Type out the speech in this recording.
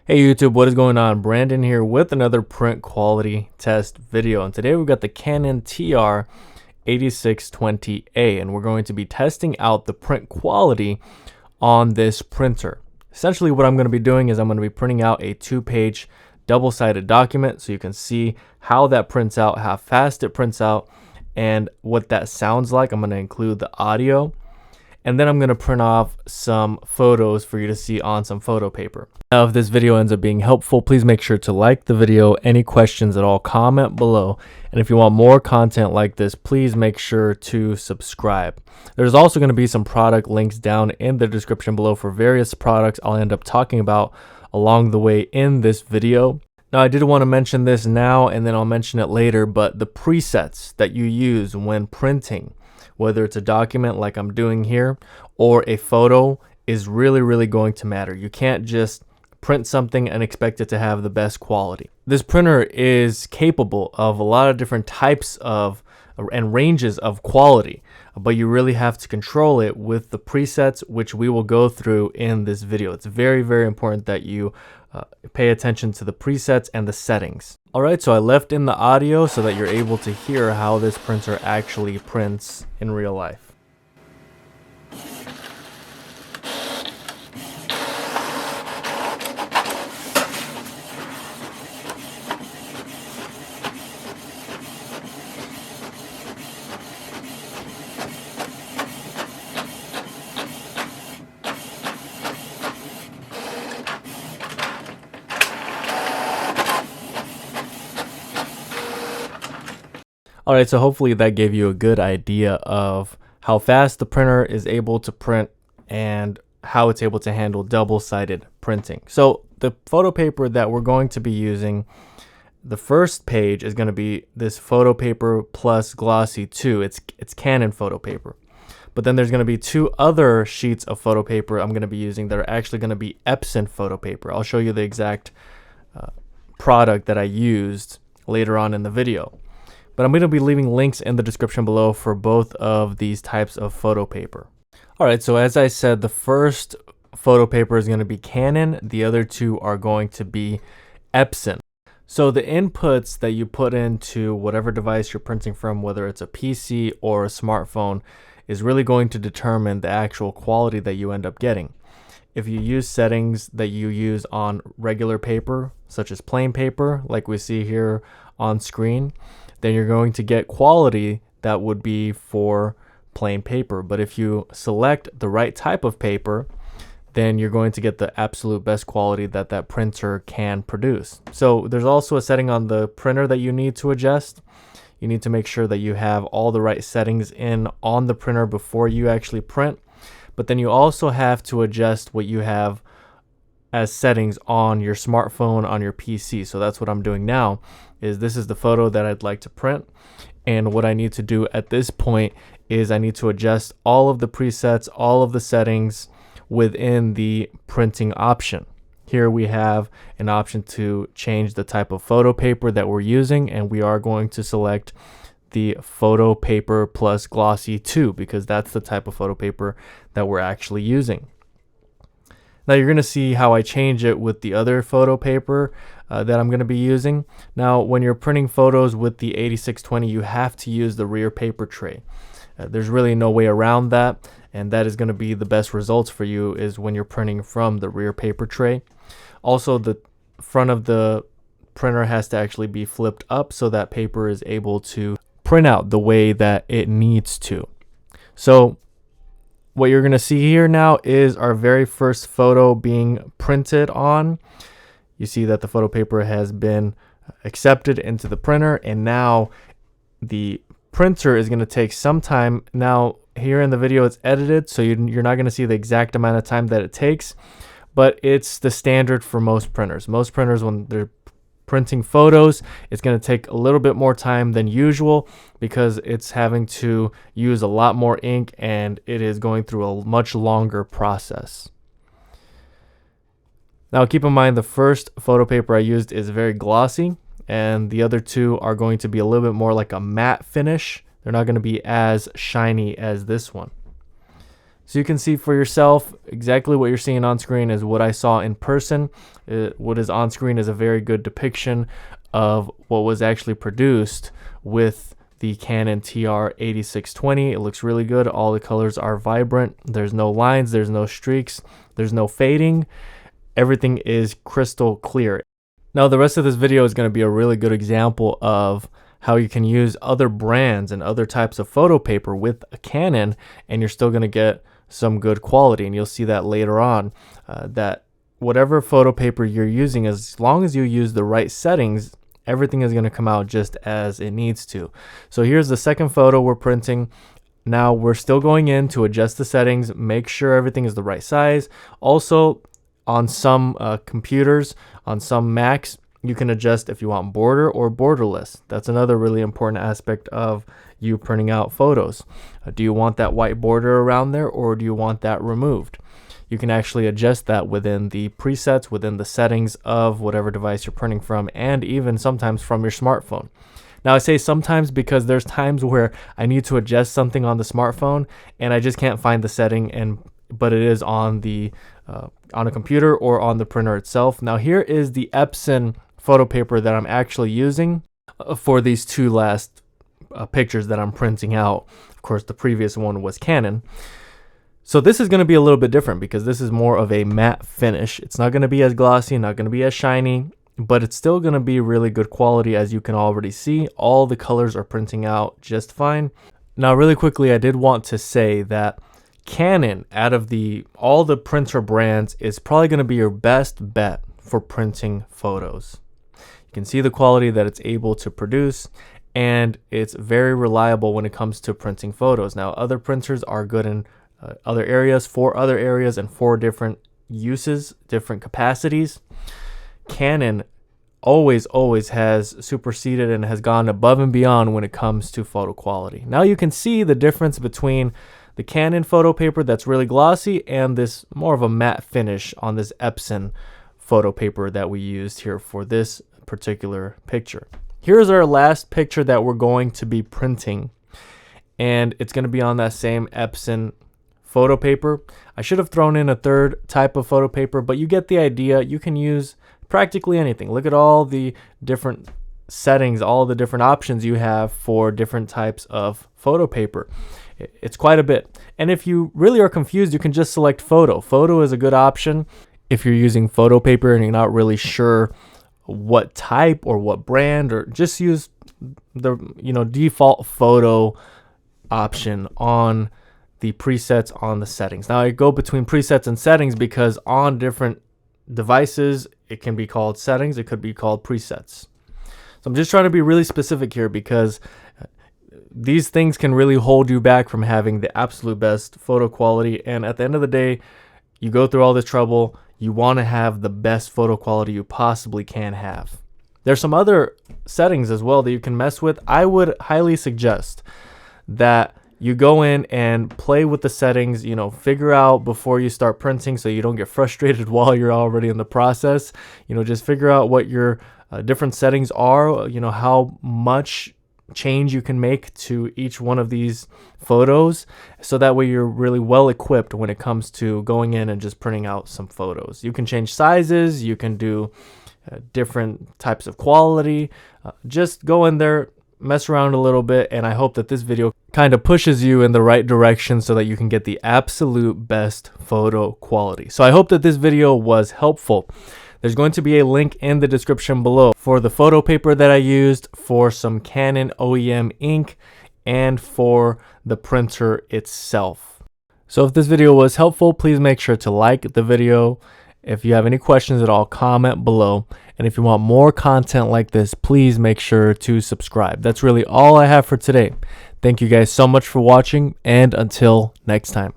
Hey YouTube, what is going on? Brandon here with another print quality test video, and today we've got the Canon TR8620A, and we're going to be testing out the print quality on this printer. Essentially what I'm going to be doing is I'm going to be printing out a 2-page double-sided document so you can see how that prints out, how fast it prints out, and what that sounds like. I'm going to include the audio. And then I'm going to print off some photos for you to see on some photo paper. Now, if this video ends up being helpful, please make sure to like the video. Any questions at all, comment below. And if you want more content like this, please make sure to subscribe. There's also going to be some product links down in the description below for various products I'll end up talking about along the way in this video. Now, I did want to mention this now and then I'll mention it later, but the presets that you use when printing, whether it's a document like I'm doing here or a photo, is really going to matter. You can't just print something and expect it to have the best quality. This printer is capable of a lot of different types of and ranges of quality, but you really have to control it with the presets, which we will go through in this video. It's very important that you pay attention to the presets and the settings. Alright, so I left in the audio so that you're able to hear how this printer actually prints in real life. Alright, so hopefully that gave you a good idea of how fast the printer is able to print and how it's able to handle double-sided printing. So the photo paper that we're going to be using, the first page is going to be this photo paper plus glossy 2. It's Canon photo paper. But then there's going to be 2 other sheets of photo paper I'm going to be using that are actually going to be Epson photo paper. I'll show you the exact product that I used later on in the video. But I'm going to be leaving links in the description below for both of these types of photo paper. Alright, so as I said, the first photo paper is going to be Canon. The other 2 are going to be Epson. So the inputs that you put into whatever device you're printing from, whether it's a PC or a smartphone, is really going to determine the actual quality that you end up getting. If you use settings that you use on regular paper, such as plain paper, like we see here on screen, then you're going to get quality that would be for plain paper. But if you select the right type of paper, then you're going to get the absolute best quality that that printer can produce. So there's also a setting on the printer that you need to adjust. You need to make sure that you have all the right settings in on the printer before you actually print. But then you also have to adjust what you have as settings on your smartphone, on your PC. So that's what I'm doing now. This is the photo that I'd like to print, and what I need to do at this point is I need to adjust all of the presets, all of the settings within the printing option. Here we have an option to change the type of photo paper that we're using, and we are going to select the photo paper plus glossy 2 because that's the type of photo paper that we're actually using. Now you're going to see how I change it with the other photo paper that I'm going to be using. Now when you're printing photos with the 8620, you have to use the rear paper tray. There's really no way around that, and that is going to be the best results for you is when you're printing from the rear paper tray. Also, the front of the printer has to actually be flipped up so that paper is able to print out the way that it needs to. So what you're going to see here now is our very first photo being printed on. You see that the photo paper has been accepted into the printer, and now the printer is going to take some time. Now here in the video it's edited, so you're not going to see the exact amount of time that it takes, but it's the standard for most printers. Most printers, when they're printing photos, it's going to take a little bit more time than usual because it's having to use a lot more ink and it is going through a much longer process. Now keep in mind the first photo paper I used is very glossy, and the other 2 are going to be a little bit more like a matte finish. They're not going to be as shiny as this one. So you can see for yourself exactly what you're seeing on screen is what I saw in person. What is on screen is a very good depiction of what was actually produced with the Canon TR8620. It looks really good. All the colors are vibrant. There's no lines, there's no streaks, there's no fading. Everything is crystal clear. Now the rest of this video is going to be a really good example of how you can use other brands and other types of photo paper with a Canon, and you're still going to get some good quality. And you'll see that later on, that whatever photo paper you're using, as long as you use the right settings, everything is going to come out just as it needs to. So here's the second photo we're printing. Now we're still going in to adjust the settings, make sure everything is the right size. Also, on some computers, on some Macs, you can adjust if you want border or borderless. That's another really important aspect of you printing out photos. Do you want that white border around there, or do you want that removed? You can actually adjust that within the presets, within the settings of whatever device you're printing from, and even sometimes from your smartphone. Now I say sometimes because there's times where I need to adjust something on the smartphone and I just can't find the setting, but it is on the on a computer or on the printer itself. Now here is the Epson photo paper that I'm actually using for these two last pictures that I'm printing out. Of course, the previous one was Canon. So this is going to be a little bit different because this is more of a matte finish. It's not going to be as glossy, not going to be as shiny, but it's still going to be really good quality. As you can already see, all the colors are printing out just fine. Now, really quickly, I did want to say that Canon, out of all the printer brands, is probably going to be your best bet for printing photos. You can see the quality that it's able to produce, and it's very reliable when it comes to printing photos. Now, other printers are good in other areas, for other areas, and for different uses, different capacities. Canon always has superseded and has gone above and beyond when it comes to photo quality. Now you can see the difference between the Canon photo paper that's really glossy and this more of a matte finish on this Epson photo paper that we used here for this particular picture. Here's our last picture that we're going to be printing, and it's going to be on that same Epson photo paper. I should have thrown in a third type of photo paper, but you get the idea. You can use practically anything. Look at all the different settings, all the different options you have for different types of photo paper. It's quite a bit. And if you really are confused, you can just select photo. Photo is a good option if you're using photo paper and you're not really sure what type or what brand, or just use the default photo option on the presets on the settings. Now I go between presets and settings because on different devices it can be called settings, it could be called presets. So I'm just trying to be really specific here because these things can really hold you back from having the absolute best photo quality. And at the end of the day, you go through all this trouble, you want to have the best photo quality you possibly can have. There's some other settings as well that you can mess with. I would highly suggest that you go in and play with the settings, figure out before you start printing so you don't get frustrated while you're already in the process. Just figure out what your different settings are, how much change you can make to each one of these photos, so that way you're really well equipped when it comes to going in and just printing out some photos. You can change sizes, you can do different types of quality. Just go in there, mess around a little bit, and I hope that this video kind of pushes you in the right direction so that you can get the absolute best photo quality. So I hope that this video was helpful. There's going to be a link in the description below for the photo paper that I used, for some Canon OEM ink, and for the printer itself. So if this video was helpful, please make sure to like the video. If you have any questions at all, comment below. And if you want more content like this, please make sure to subscribe. That's really all I have for today. Thank you guys so much for watching, and until next time.